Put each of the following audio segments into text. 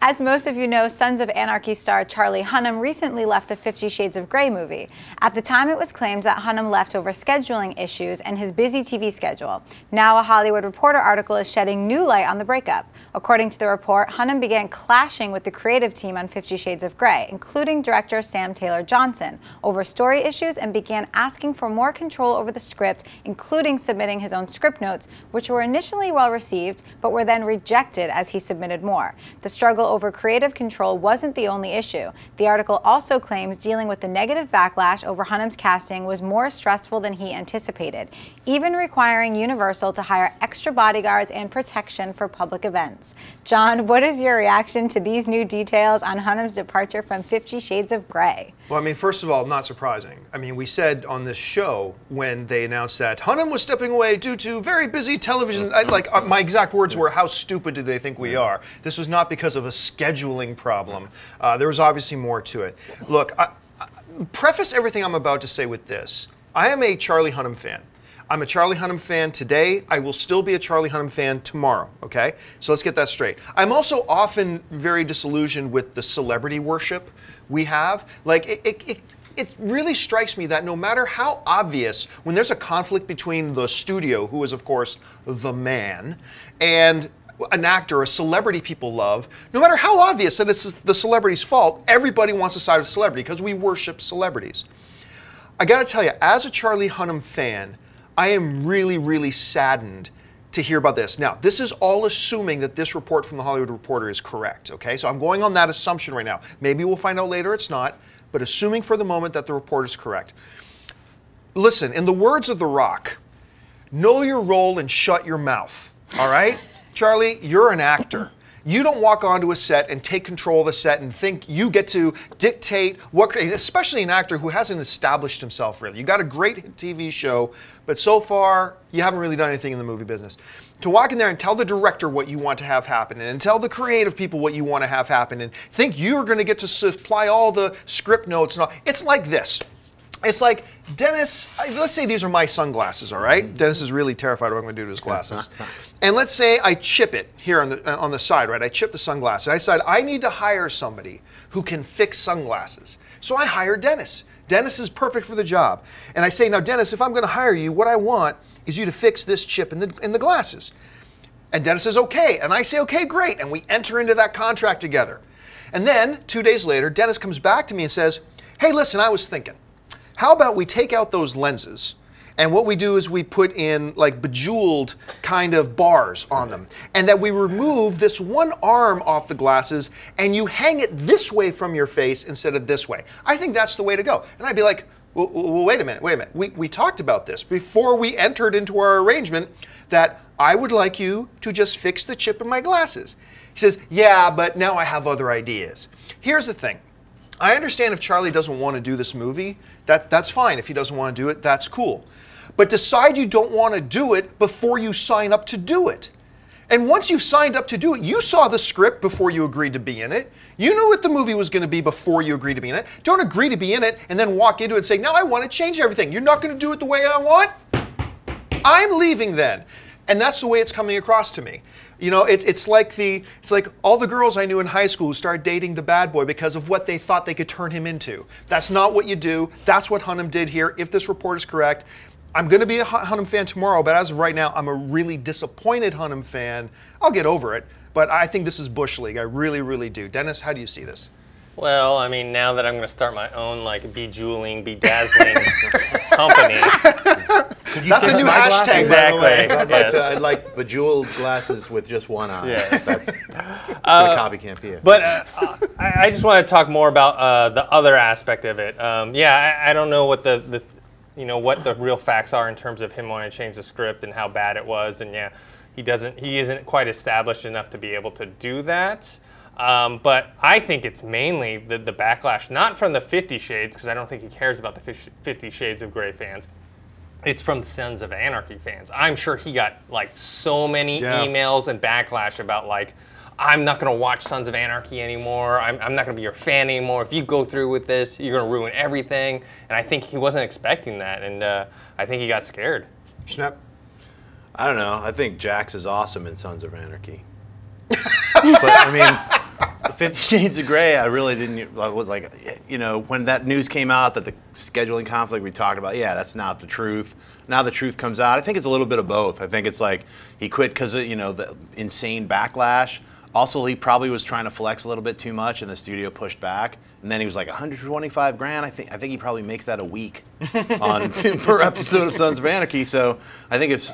As most of you know, Sons of Anarchy star Charlie Hunnam recently left the 50 Shades of Grey movie. At the time, it was claimed that Hunnam left over scheduling issues and his busy TV schedule. Now, a Hollywood Reporter article is shedding new light on the breakup. According to the report, Hunnam began clashing with the creative team on 50 Shades of Grey, including director Sam Taylor Johnson, over story issues, and began asking for more control over the script, including submitting his own script notes, which were initially well received, but were then rejected as he submitted more. The struggle over creative control wasn't the only issue. The article also claims dealing with the negative backlash over Hunnam's casting was more stressful than he anticipated, even requiring Universal to hire extra bodyguards and protection for public events. John, what is your reaction to these new details on Hunnam's departure from 50 Shades of Grey? Well, I mean, first of all, not surprising. I mean, we said on this show when they announced that Hunnam was stepping away due to very busy television, my exact words were, how stupid do they think we are? This was not because of a scheduling problem. There was obviously more to it. Look, preface everything I'm about to say with this. I am a Charlie Hunnam fan. I'm a Charlie Hunnam fan today. I will still be a Charlie Hunnam fan tomorrow, okay? So let's get that straight. I'm also often very disillusioned with the celebrity worship we have. Like, it really strikes me that no matter how obvious, when there's a conflict between the studio, who is, of course, the man, and an actor, a celebrity people love, no matter how obvious that it's the celebrity's fault, everybody wants to side with celebrity because we worship celebrities. I gotta tell you, as a Charlie Hunnam fan, I am really, really saddened to hear about this. Now, this is all assuming that this report from the Hollywood Reporter is correct, okay? So I'm going on that assumption right now. Maybe we'll find out later it's not, but assuming for the moment that the report is correct. Listen, in the words of The Rock, know your role and shut your mouth, all right? Charlie, you're an actor. You don't walk onto a set and take control of the set and think you get to dictate what, especially an actor who hasn't established himself really. You got a great TV show, but so far you haven't really done anything in the movie business. To walk in there and tell the director what you want to have happen and tell the creative people what you want to have happen and think you're going to get to supply all the script notes and all. It's like this. It's like, Dennis, let's say these are my sunglasses, all right? Dennis is really terrified of what I'm going to do to his glasses. And let's say I chip it here on the side, right? I chip the sunglasses. I decide I need to hire somebody who can fix sunglasses. So I hire Dennis. Dennis is perfect for the job. And I say, now, Dennis, if I'm going to hire you, what I want is you to fix this chip in the glasses. And Dennis says, okay. And I say, okay, great. And we enter into that contract together. And then 2 days later, Dennis comes back to me and says, hey, listen, I was thinking, how about we take out those lenses, and what we do is we put in like bejeweled kind of bars on them, and that we remove this one arm off the glasses and you hang it this way from your face instead of this way. I think that's the way to go. And I'd be like, well, wait a minute. We talked about this before we entered into our arrangement that I would like you to just fix the chip in my glasses. He says, yeah, but now I have other ideas. Here's the thing. I understand if Charlie doesn't want to do this movie, that's fine. If he doesn't want to do it, that's cool. But decide you don't want to do it before you sign up to do it. And once you've signed up to do it, you saw the script before you agreed to be in it. You knew what the movie was going to be before you agreed to be in it. Don't agree to be in it and then walk into it and say, now I want to change everything. You're not going to do it the way I want? I'm leaving then. And that's the way it's coming across to me. You know, it's like all the girls I knew in high school who started dating the bad boy because of what they thought they could turn him into. That's not what you do. That's what Hunnam did here. If this report is correct, I'm going to be a Hunnam fan tomorrow, but as of right now, I'm a really disappointed Hunnam fan. I'll get over it, but I think this is Bush League. I really, really do. Dennis, how do you see this? Well, I mean, now that I'm going to start my own, like, bedazzling company. That's a new hashtag, exactly. by the way. I'd like bejeweled glasses with just one eye. Yes. That's what a copy can't be. But I just want to talk more about the other aspect of it. Yeah, I don't know what what the real facts are in terms of him wanting to change the script and how bad it was. And yeah, he isn't quite established enough to be able to do that. But I think it's mainly the backlash, not from the 50 Shades, because I don't think he cares about the 50 Shades of Grey fans. It's from the Sons of Anarchy fans. I'm sure he got like so many emails and backlash about like, I'm not going to watch Sons of Anarchy anymore. I'm not going to be your fan anymore. If you go through with this, you're going to ruin everything. And I think he wasn't expecting that, and I think he got scared. Schnapp? I don't know. I think Jax is awesome in Sons of Anarchy. But I mean, 50 Shades of Grey, I really didn't. I was like, you know, when that news came out that the scheduling conflict we talked about, yeah, that's not the truth. Now the truth comes out. I think it's a little bit of both. I think it's like he quit because of, you know, the insane backlash. Also, he probably was trying to flex a little bit too much, and the studio pushed back. And then he was like, 125 grand. I think he probably makes that a week on per episode of Sons of Anarchy. So I think if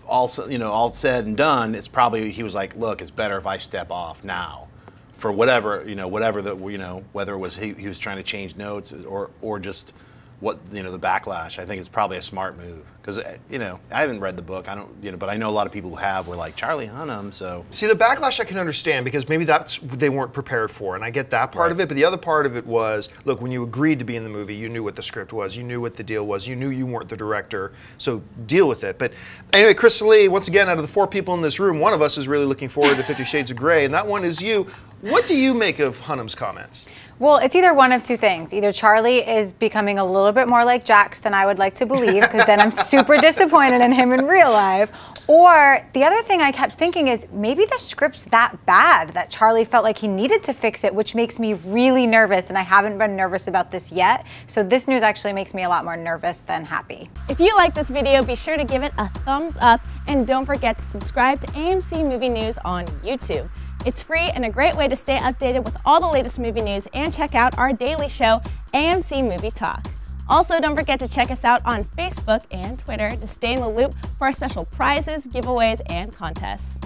all said and done, it's probably he was like, look, it's better if I step off now, for whatever whether it was he was trying to change notes or just what the backlash. I think it's probably a smart move because I haven't read the book. I don't but I know a lot of people who have were like Charlie Hunnam. So see, the backlash I can understand because maybe they weren't prepared for, and I get that part of it. But the other part of it was, look, when you agreed to be in the movie, you knew what the script was, you knew what the deal was, you knew you weren't the director, so deal with it. But anyway, Chris Lee, once again, out of the 4 people in this room, one of us is really looking forward to 50 Shades of Grey, and that one is you. What do you make of Hunnam's comments? Well, it's either one of two things. Either Charlie is becoming a little bit more like Jax than I would like to believe, because then I'm super disappointed in him in real life. Or the other thing I kept thinking is maybe the script's that bad that Charlie felt like he needed to fix it, which makes me really nervous, and I haven't been nervous about this yet. So this news actually makes me a lot more nervous than happy. If you like this video, be sure to give it a thumbs up, and don't forget to subscribe to AMC Movie News on YouTube. It's free and a great way to stay updated with all the latest movie news and check out our daily show, AMC Movie Talk. Also, don't forget to check us out on Facebook and Twitter to stay in the loop for our special prizes, giveaways, and contests.